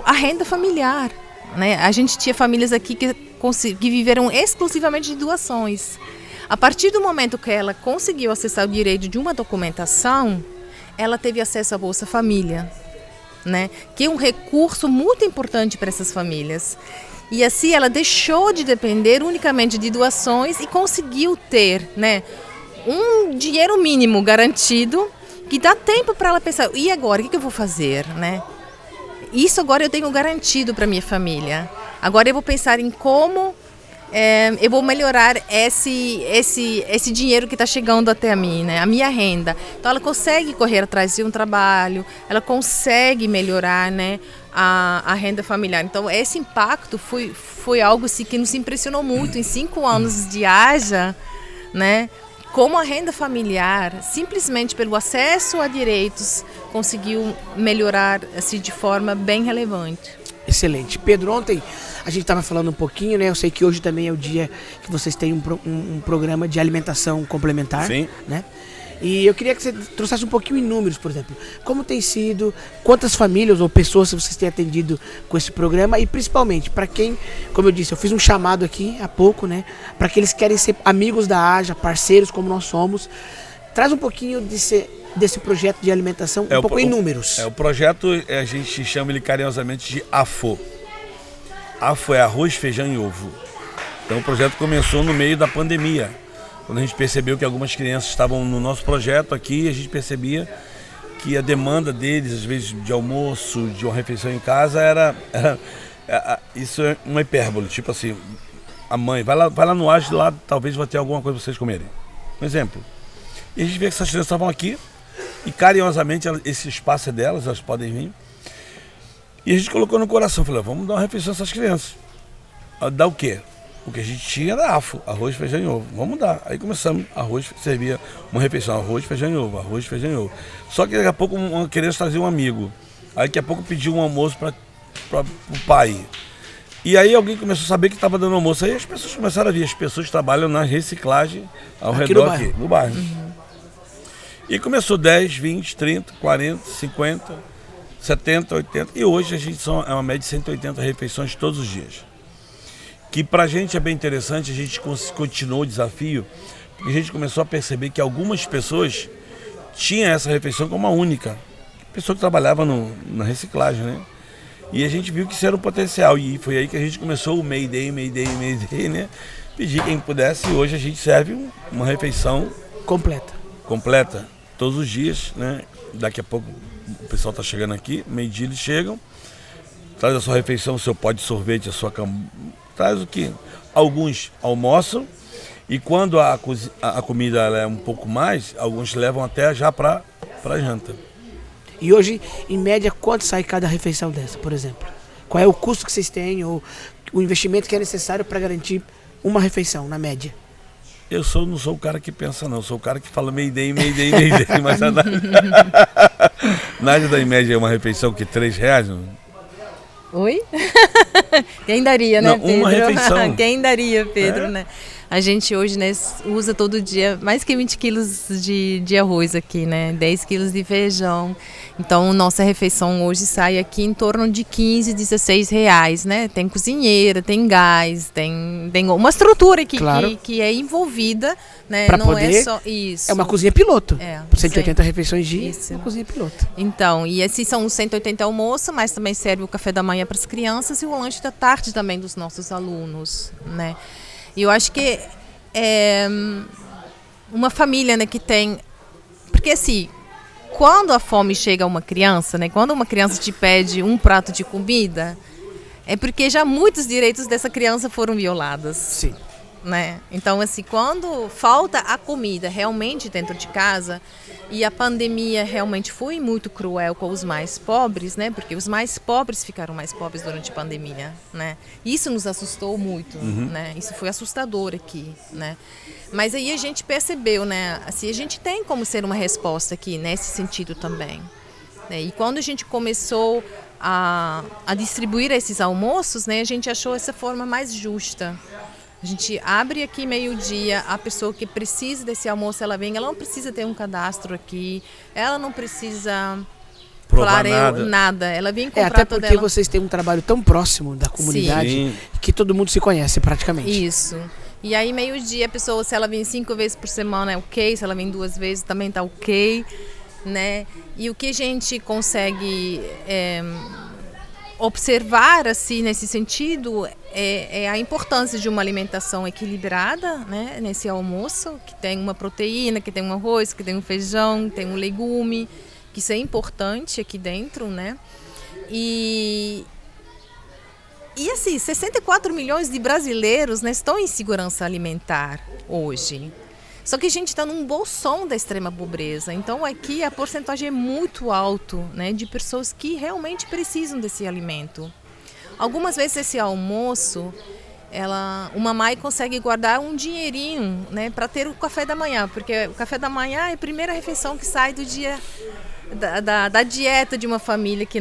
a renda familiar, né? A gente tinha famílias aqui que viveram exclusivamente de doações. A partir do momento que ela conseguiu acessar o direito de uma documentação, ela teve acesso à Bolsa Família, né? Que é um recurso muito importante para essas famílias. E assim ela deixou de depender unicamente de doações e conseguiu ter, né, um dinheiro mínimo garantido que dá tempo para ela pensar, e agora, o que eu vou fazer, né? Isso agora eu tenho garantido para minha família. Agora eu vou pensar em como eu vou melhorar esse dinheiro que está chegando até a mim, né? A minha renda. Então ela consegue correr atrás de um trabalho, ela consegue melhorar, né, a renda familiar. Então esse impacto foi algo assim, que nos impressionou muito em 5 anos de AJA, né? Como a renda familiar, simplesmente pelo acesso a direitos, conseguiu melhorar assim, de forma bem relevante. Excelente. Pedro, ontem a gente estava falando um pouquinho, né? Eu sei que hoje também é o dia que vocês têm um programa de alimentação complementar. Sim. Né? E eu queria que você trouxesse um pouquinho em números, por exemplo. Como tem sido, quantas famílias ou pessoas vocês têm atendido com esse programa e principalmente para quem, como eu disse, eu fiz um chamado aqui há pouco, né? Para aqueles que querem ser amigos da AJA, parceiros como nós somos. Traz um pouquinho desse projeto de alimentação, um pouco em números. O projeto, a gente chama ele carinhosamente de AFO. AFO é arroz, feijão e ovo. Então o projeto começou no meio da pandemia. Quando a gente percebeu que algumas crianças estavam no nosso projeto aqui, a gente percebia que a demanda deles, às vezes de almoço, de uma refeição em casa, isso é uma hipérbole. Tipo assim, a mãe, vai lá no AJA, lá talvez vai ter alguma coisa para vocês comerem. Um exemplo. E a gente vê que essas crianças estavam aqui e carinhosamente esse espaço é delas, elas podem vir. E a gente colocou no coração, falou, vamos dar uma refeição a essas crianças. Dar o quê? O que a gente tinha era AFO, arroz, feijão e ovo. Vamos dar. Aí começamos, servia uma refeição, arroz, feijão e ovo, arroz, feijão e ovo. Só que daqui a pouco uma criança trazia um amigo. Aí daqui a pouco pediu um almoço para o pai. E aí alguém começou a saber que estava dando almoço. Aí as pessoas começaram a vir. As pessoas trabalham na reciclagem ao redor aqui, no bairro. Uhum. E começou 10, 20, 30, 40, 50, 70, 80. E hoje a gente é uma média de 180 refeições todos os dias. Que pra gente é bem interessante, a gente continuou o desafio, porque a gente começou a perceber que algumas pessoas tinham essa refeição como a única. Pessoa que trabalhava na reciclagem, né? E a gente viu que isso era um potencial. E foi aí que a gente começou o Mayday, né? Pedir quem pudesse, e hoje a gente serve uma refeição completa, todos os dias, né? Daqui a pouco o pessoal tá chegando aqui, meio-dia eles chegam, traz a sua refeição, o seu pó de sorvete, a sua traz o que? Alguns almoçam e quando a comida ela é um pouco mais, alguns levam até já para janta. E hoje, em média, quanto sai cada refeição dessa, por exemplo? Qual é o custo que vocês têm ou o investimento que é necessário para garantir uma refeição, na média? Eu não sou o cara que pensa, não. Eu sou o cara que fala Mayday, mas nada da em média é uma refeição que R$3, não? Oi? Quem daria, né, não, Pedro? Uma refeição. Quem daria, Pedro, né? A gente hoje, né, usa todo dia mais que 20 quilos de arroz aqui, né? 10 quilos de feijão. Então, nossa refeição hoje sai aqui em torno de 15, 16 reais, né? Tem cozinheira, tem gás, tem uma estrutura aqui, claro, que é envolvida, né? Pra não poder, é só isso. É uma cozinha piloto. Por 180 refeições dia, isso. Uma cozinha piloto. Então, e esses são os 180 almoços, mas também serve o café da manhã para as crianças e o lanche da tarde também dos nossos alunos, né? E eu acho que uma família, né, que tem... Porque assim, quando a fome chega a uma criança, né, quando uma criança te pede um prato de comida, é porque já muitos direitos dessa criança foram violados. Sim. Né? Então, assim, quando falta a comida realmente dentro de casa, e a pandemia realmente foi muito cruel com os mais pobres, né? Porque os mais pobres ficaram mais pobres durante a pandemia, né? Isso nos assustou muito, né? Isso foi assustador aqui, né? Mas aí a gente percebeu, né? Assim, a gente tem como ser uma resposta aqui nesse sentido também, né? E quando a gente começou a distribuir esses almoços, né? A gente achou essa forma mais justa, A gente abre aqui meio-dia, a pessoa que precisa desse almoço, ela vem, ela não precisa ter um cadastro aqui, ela não precisa Provar nada. Ela vem comprar até toda porque ela. vocês têm um trabalho tão próximo da comunidade Sim. que todo mundo se conhece praticamente. Isso. E aí, meio-dia, a pessoa, se ela vem 5 vezes por semana, é ok. Se ela vem 2 vezes, também tá ok, né? E o que a gente consegue observar, assim, nesse sentido, é a importância de uma alimentação equilibrada, né? Nesse almoço, que tem uma proteína, que tem um arroz, que tem um feijão, que tem um legume, que isso é importante aqui dentro, né? E assim, 64 milhões de brasileiros, né, estão em segurança alimentar hoje. Só que a gente está num bolsão da extrema pobreza. Então aqui a porcentagem é muito alta, né, de pessoas que realmente precisam desse alimento. Algumas vezes esse almoço, uma mãe consegue guardar um dinheirinho, né, para ter o café da manhã. Porque o café da manhã é a primeira refeição que sai do dia da dieta de uma família que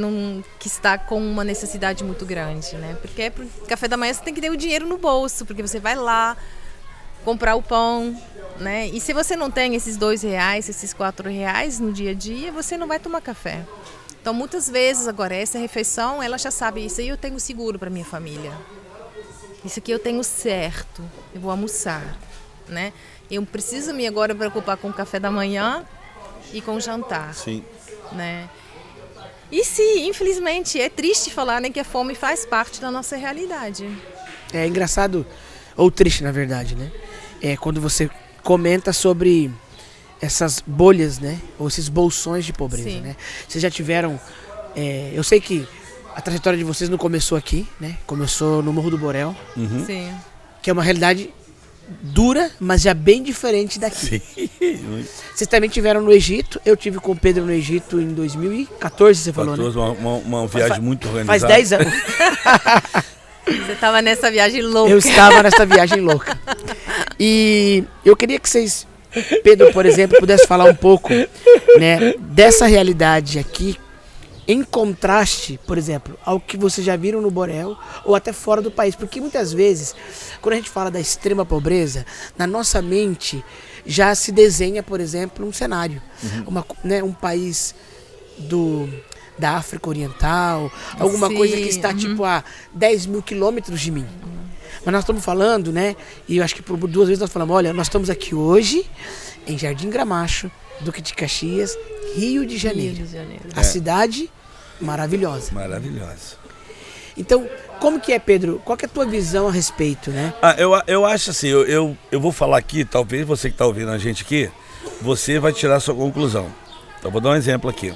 está com uma necessidade muito grande, né? Porque pro café da manhã você tem que ter o dinheiro no bolso, porque você vai lá comprar o pão, né? E se você não tem esses R$2, esses R$4 no dia a dia, você não vai tomar café. Então, muitas vezes, agora, essa refeição, ela já sabe, isso aí eu tenho seguro para minha família. Isso aqui eu tenho certo, eu vou almoçar, né? Eu preciso me agora preocupar com o café da manhã e com o jantar. Sim. Né? E sim, infelizmente, é triste falar, né, que a fome faz parte da nossa realidade. É engraçado, ou triste na verdade, né? Quando você comenta sobre essas bolhas, né? Ou esses bolsões de pobreza, Sim. né? Vocês já tiveram... eu sei que a trajetória de vocês não começou aqui, né? Começou no Morro do Borel, Sim. que é uma realidade dura, mas já bem diferente daqui. Sim. Vocês também tiveram no Egito. Eu tive com o Pedro no Egito em 2014, você falou, né? Uma viagem muito organizada. Faz 10 anos. Você estava nessa viagem louca. Eu estava nessa viagem louca. E eu queria que vocês, Pedro, por exemplo, pudesse falar um pouco, né, dessa realidade aqui, em contraste, por exemplo, ao que vocês já viram no Borel ou até fora do país. Porque muitas vezes, quando a gente fala da extrema pobreza, na nossa mente já se desenha, por exemplo, um cenário. Um país da África Oriental, alguma coisa que está tipo a 10 mil quilômetros de mim. Mas nós estamos falando, né? E eu acho que por 2 vezes nós falamos, olha, nós estamos aqui hoje em Jardim Gramacho, Duque de Caxias, Rio de Janeiro. A cidade maravilhosa. Maravilhosa. Então, como que é, Pedro? Qual que é a tua visão a respeito, né? Eu acho assim, eu vou falar aqui, talvez você que está ouvindo a gente aqui, você vai tirar a sua conclusão. Então, vou dar um exemplo aqui.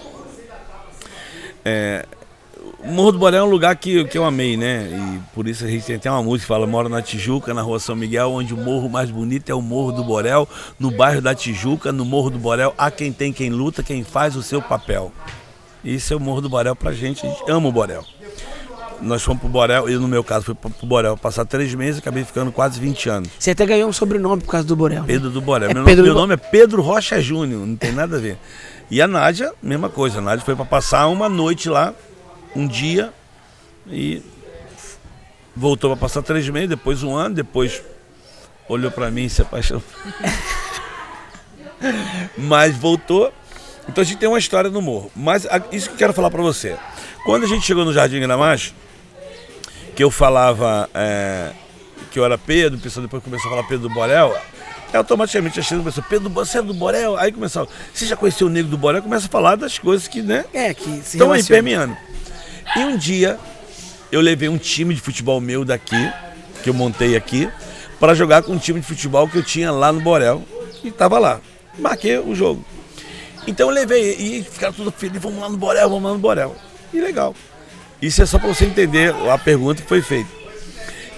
O Morro do Borel é um lugar que eu amei, né? E por isso a gente tem até uma música que fala: moro na Tijuca, na rua São Miguel, onde o morro mais bonito é o Morro do Borel. No bairro da Tijuca, no Morro do Borel, há quem tem, quem luta, quem faz o seu papel. Isso é o Morro do Borel pra gente, a gente ama o Borel. Nós fomos pro Borel, eu no meu caso fui pro Borel passar 3 meses, acabei ficando quase 20 anos. Você até ganhou um sobrenome por causa do Borel. Pedro do Borel. É Meu nome é Pedro Rocha Júnior, não tem nada a ver. E a Nádia, mesma coisa. A Nádia foi para passar uma noite lá, um dia, e voltou para passar 3 meses, depois 1 ano, depois olhou para mim e se apaixonou. Mas voltou. Então a gente tem uma história no morro. Mas isso que eu quero falar para você. Quando a gente chegou no Jardim Gramacho, que eu falava que eu era Pedro, o pessoal depois começou a falar Pedro do Borel, automaticamente a China começou: Pedro, você é do Borel? Aí começou: você já conheceu o Negro do Borel? Começa a falar das coisas que, né? Que se estão aí permeando. E um dia eu levei um time de futebol meu daqui, que eu montei aqui, para jogar com um time de futebol que eu tinha lá no Borel, e estava lá. Marquei o jogo. Então eu levei, e ficaram todos felizes: vamos lá no Borel. E legal. Isso é só para você entender a pergunta que foi feita.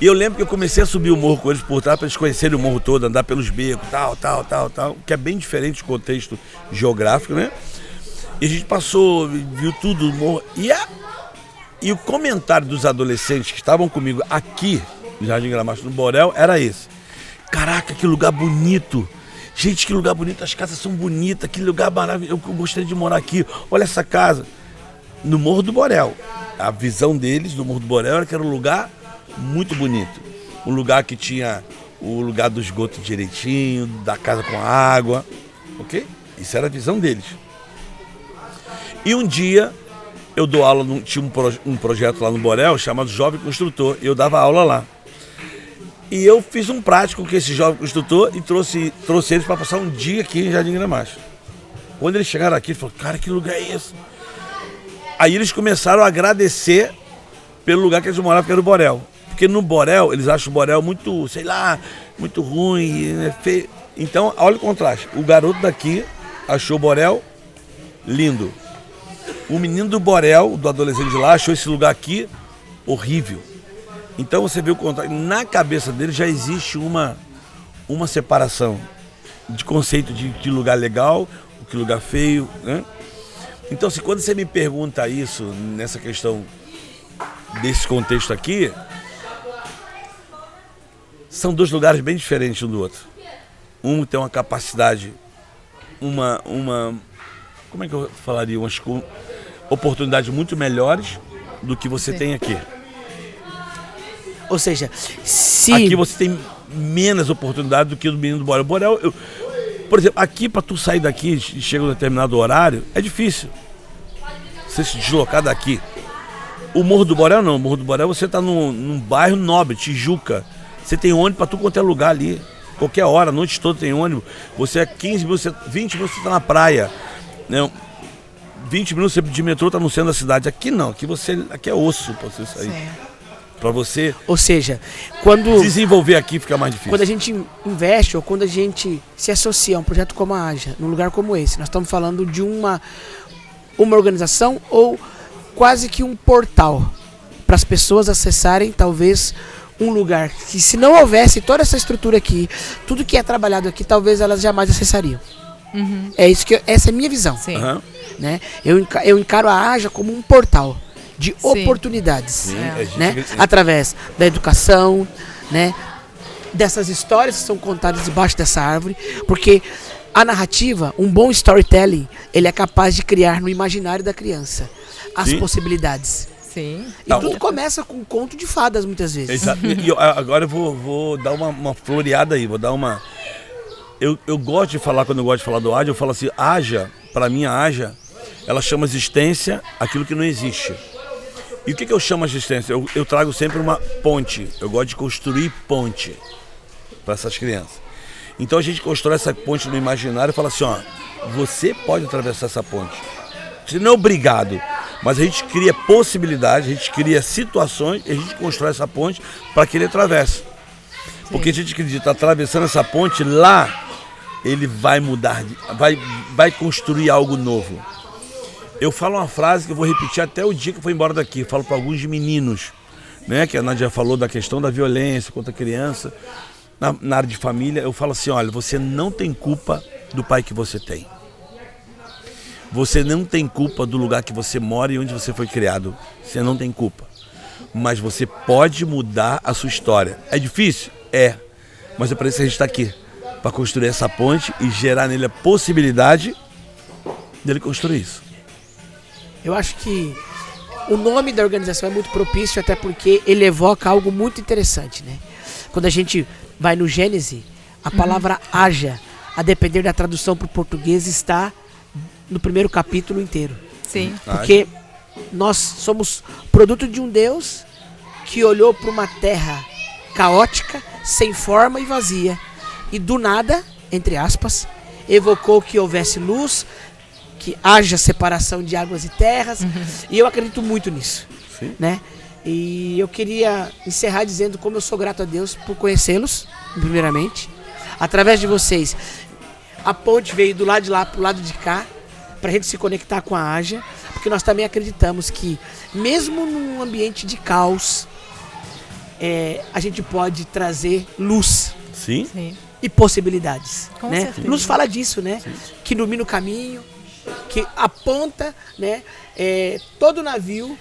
E eu lembro que eu comecei a subir o morro com eles por trás, para eles conhecerem o morro todo, andar pelos becos, tal, que é bem diferente do contexto geográfico, né? E a gente passou, viu tudo, o morro. E o comentário dos adolescentes que estavam comigo aqui, no Jardim Gramacho, no Borel, era esse: caraca, que lugar bonito! Gente, que lugar bonito, as casas são bonitas, que lugar maravilhoso, eu gostaria de morar aqui, olha essa casa. No Morro do Borel. A visão deles do Morro do Borel era que era um lugar muito bonito. Um lugar que tinha o lugar do esgoto direitinho, da casa com água, ok? Isso era a visão deles. E um dia eu dou aula, tinha um projeto lá no Borel chamado Jovem Construtor, e eu dava aula lá. E eu fiz um prático com esse jovem construtor e trouxe eles para passar um dia aqui em Jardim Gramacho. Quando eles chegaram aqui, eles falaram, cara, que lugar é esse? Aí eles começaram a agradecer pelo lugar que eles moravam, que era o Borel. Porque no Borel, eles acham o Borel muito, sei lá, muito ruim, né, feio. Então, olha o contraste. O garoto daqui achou o Borel lindo. O menino do Borel, do adolescente de lá, achou esse lugar aqui horrível. Então você vê o contraste. Na cabeça dele já existe uma separação de conceito de lugar legal, o que lugar feio, né? Então, se quando você me pergunta isso, nessa questão desse contexto aqui, são dois lugares bem diferentes um do outro. Um tem uma capacidade, como é que eu falaria, umas oportunidades muito melhores do que você tem aqui. Ou seja, se... Aqui você tem menos oportunidade do que no menino do Borel. Borel, por exemplo, aqui para tu sair daqui e chegar a um determinado horário, é difícil. Você se deslocar daqui. O Morro do Borel não. O Morro do Borel você tá num bairro nobre, Tijuca. Você tem ônibus para tu quanto é lugar ali. Qualquer hora, a noite toda tem ônibus. Você é 15 minutos, 20 minutos você tá na praia. Né? 20 minutos você de metrô tá no centro da cidade. Aqui não, aqui é osso para você sair. Sim. Para você, Ou seja, quando desenvolver aqui fica mais difícil. quando a gente investe ou quando a gente se associa a um projeto como a AJA, num lugar como esse, nós estamos falando de uma organização ou quase que um portal para as pessoas acessarem talvez um lugar que, se não houvesse toda essa estrutura aqui, tudo que é trabalhado aqui, talvez elas jamais acessariam. É isso essa é a minha visão. Sim. Aham. Né? Eu encaro a AJA como um portal de oportunidades, Sim, É. a gente- né? Através da educação, né? Dessas histórias que são contadas debaixo dessa árvore, porque a narrativa, um bom storytelling, ele é capaz de criar no imaginário da criança as Sim. possibilidades. Sim. E Não, tudo começa com um conto de fadas, muitas vezes. Exato. Agora eu vou dar uma floreada aí, vou dar uma... Eu gosto de falar, quando eu gosto de falar do AJA, eu falo assim, AJA, para mim a AJA, ela chama existência aquilo que não existe. E o que eu chamo de existência? Eu trago sempre uma ponte, eu gosto de construir ponte para essas crianças. Então a gente constrói essa ponte no imaginário e fala assim, ó, você pode atravessar essa ponte. Você não é obrigado, mas a gente cria possibilidades, a gente cria situações e a gente constrói essa ponte para que ele atravesse. Porque a gente acredita, atravessando essa ponte, lá ele vai mudar, vai construir algo novo. Eu falo uma frase que eu vou repetir até o dia que eu for embora daqui. Eu falo para alguns meninos, né, que a Nádia falou da questão da violência contra a criança, na área de família. Eu falo assim, olha, você não tem culpa do pai que você tem. Você não tem culpa do lugar que você mora e onde você foi criado. Você não tem culpa. Mas você pode mudar a sua história. É difícil? É. Mas é para isso que a gente está aqui. Para construir essa ponte e gerar nele a possibilidade dele construir isso. Eu acho que o nome da organização é muito propício, até porque ele evoca algo muito interessante, né? Quando a gente vai no Gênesis, a palavra haja, a depender da tradução para o português, está no primeiro capítulo inteiro. Sim. Porque nós somos produto de um Deus que olhou para uma terra caótica, sem forma e vazia. E do nada, entre aspas, evocou que houvesse luz, que haja separação de águas e terras. E eu acredito muito nisso. Sim. Né? E eu queria encerrar dizendo como eu sou grato a Deus por conhecê-los, primeiramente. Através de vocês, a ponte veio do lado de lá para o lado de cá, para a gente se conectar com a AJA, porque nós também acreditamos que, mesmo num ambiente de caos, a gente pode trazer luz Sim? Sim. e possibilidades. Com Né? certeza. Luz fala disso, né? Que ilumina o caminho, que aponta, né? Todo navio,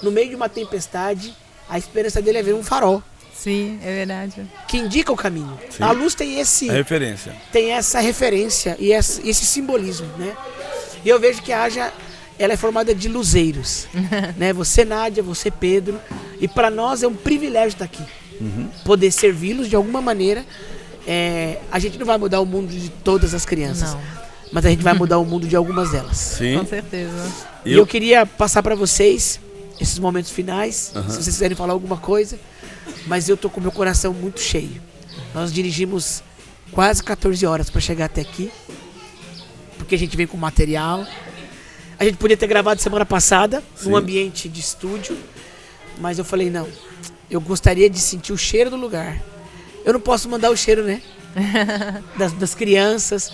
no meio de uma tempestade, a esperança dele é ver um farol, Sim, é verdade. que indica o caminho. Sim. A luz tem A referência. essa referência e esse simbolismo, né? E eu vejo que a AJA, ela é formada de luzeiros, né? Você, Nádia, você, Pedro, e para nós é um privilégio estar aqui. poder servi-los de alguma maneira. A gente não vai mudar o mundo de todas as crianças, Não. mas a gente vai mudar o mundo de algumas delas. Sim. Com certeza. E eu queria passar para vocês esses momentos finais, se vocês quiserem falar alguma coisa, mas eu tô com meu coração muito cheio. Nós dirigimos quase 14 horas para chegar até aqui, porque a gente vem com material. A gente podia ter gravado semana passada, num ambiente de estúdio, mas eu falei, não, eu gostaria de sentir o cheiro do lugar. Eu não posso mandar o cheiro, né? das crianças,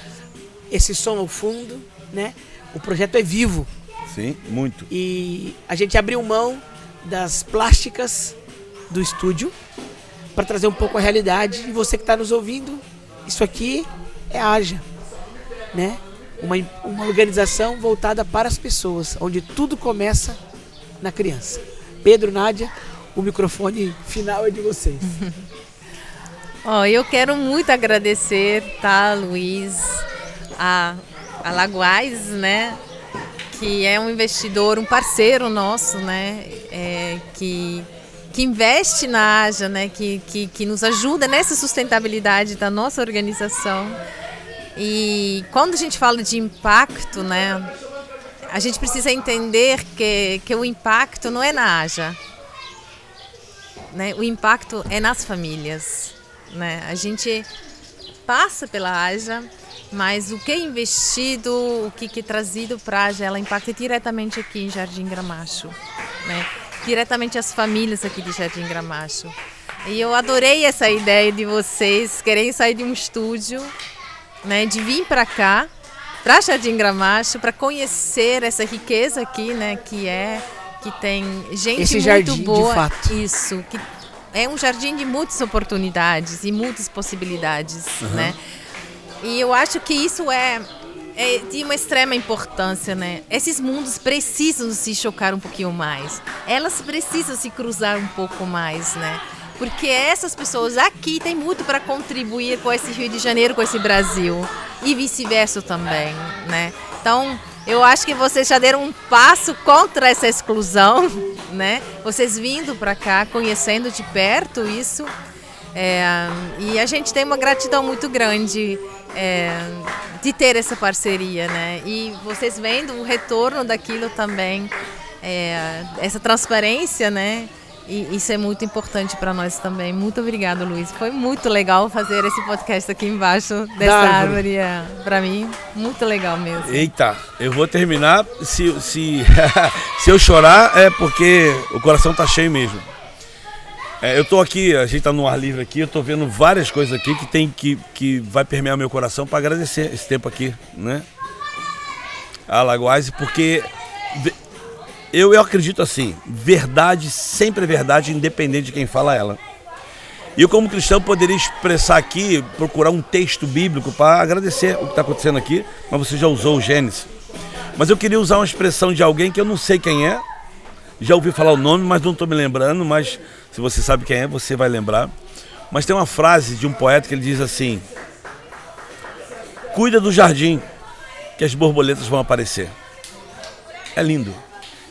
esse som ao fundo, né? O projeto é vivo. Sim, muito. E a gente abriu mão das plásticas do estúdio para trazer um pouco a realidade. E você que está nos ouvindo, isso aqui é Haja, né? Uma organização voltada para as pessoas, onde tudo começa na criança. Pedro, Nádia, o microfone final é de vocês. Eu quero muito agradecer, tá, Luiz, a Lagoais, né, que é um investidor, um parceiro nosso, né, que investe na Haja, né, que nos ajuda nessa sustentabilidade da nossa organização. E quando a gente fala de impacto, né, a gente precisa entender que o impacto não é na Haja, né, o impacto é nas famílias. Né? A gente passa pela Haja, mas o que é investido, o que é trazido para a Haja, ela impacta diretamente aqui em Jardim Gramacho, né? Diretamente as famílias aqui de Jardim Gramacho. E eu adorei essa ideia de vocês querem sair de um estúdio, né? De vir para cá, para Jardim Gramacho, para conhecer essa riqueza aqui, né? Que tem gente esse muito jardim, boa. de fato. Isso, que é um jardim de muitas oportunidades e muitas possibilidades, né? E eu acho que isso é de uma extrema importância, né? Esses mundos precisam se chocar um pouquinho mais. Elas precisam se cruzar um pouco mais, né? Porque essas pessoas aqui têm muito para contribuir com esse Rio de Janeiro, com esse Brasil. E vice-versa também, né? Então, eu acho que vocês já deram um passo contra essa exclusão, né? Vocês vindo para cá, conhecendo de perto isso. E a gente tem uma gratidão muito grande de ter essa parceria, né? E vocês vendo o retorno daquilo também, essa transparência, né? E isso é muito importante para nós também. Muito obrigada, Luiz. Foi muito legal fazer esse podcast aqui embaixo dessa árvore. Para mim, muito legal mesmo. Eita, eu vou terminar. Se eu chorar é porque o coração tá cheio mesmo. Eu tô aqui, a gente tá no ar livre aqui, eu tô vendo várias coisas aqui que vai permear meu coração para agradecer esse tempo aqui, né? A Lagoais, porque eu acredito assim, verdade sempre é verdade, independente de quem fala ela. E eu, como cristão, poderia expressar aqui, procurar um texto bíblico para agradecer o que está acontecendo aqui, mas você já usou o Gênesis. Mas eu queria usar uma expressão de alguém que eu não sei quem é, já ouvi falar o nome, mas não estou me lembrando, mas se você sabe quem é, você vai lembrar. Mas tem uma frase de um poeta que ele diz assim: cuida do jardim, que as borboletas vão aparecer. É lindo.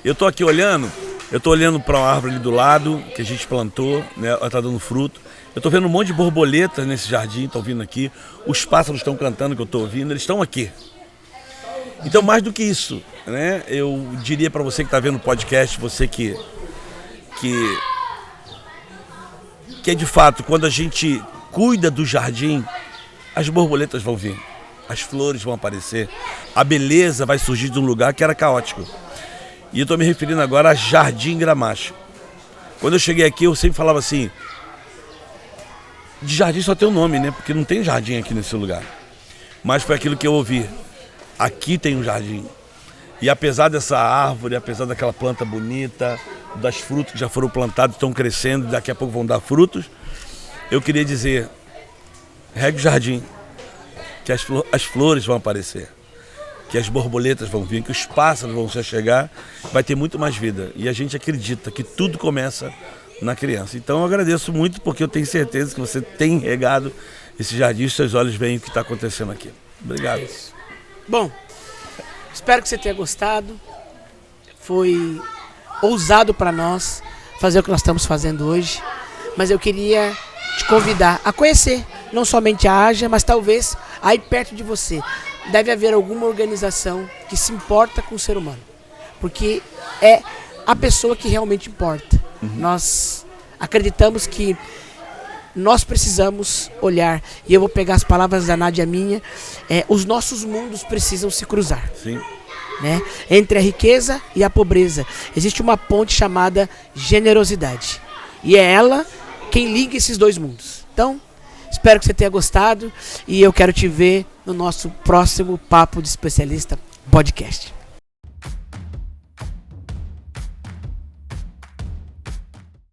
Eu tô aqui olhando, para uma árvore ali do lado, que a gente plantou, né? Ela tá dando fruto. Eu tô vendo um monte de borboletas nesse jardim, estão vindo aqui. Os pássaros estão cantando, que eu tô ouvindo, eles estão aqui. Então, mais do que isso, né? Eu diria para você que tá vendo o podcast, você que é de fato, quando a gente cuida do jardim, as borboletas vão vir, as flores vão aparecer, a beleza vai surgir de um lugar que era caótico. E eu estou me referindo agora a Jardim Gramacho. Quando eu cheguei aqui, eu sempre falava assim, de jardim só tem um nome, né? Porque não tem jardim aqui nesse lugar. Mas foi aquilo que eu ouvi. Aqui tem um jardim. E apesar dessa árvore, apesar daquela planta bonita, das frutas que já foram plantados, estão crescendo, daqui a pouco vão dar frutos, eu queria dizer, regue o jardim, que as flores vão aparecer, que as borboletas vão vir, que os pássaros vão se chegar, vai ter muito mais vida. E a gente acredita que tudo começa na criança. Então eu agradeço muito, porque eu tenho certeza que você tem regado esse jardim, os seus olhos veem o que está acontecendo aqui. Obrigado. Bom, espero que você tenha gostado. Foi ousado para nós fazer o que nós estamos fazendo hoje, mas eu queria te convidar a conhecer não somente a Haja, mas talvez aí perto de você deve haver alguma organização que se importa com o ser humano, porque é a pessoa que realmente importa. Nós acreditamos que nós precisamos olhar, e eu vou pegar as palavras da Nádia minha, os nossos mundos precisam se cruzar. Sim. Né? Entre a riqueza e a pobreza existe uma ponte chamada generosidade, e é ela quem liga esses dois mundos. Então, espero que você tenha gostado, e eu quero te ver no nosso próximo Papo de Especialista podcast.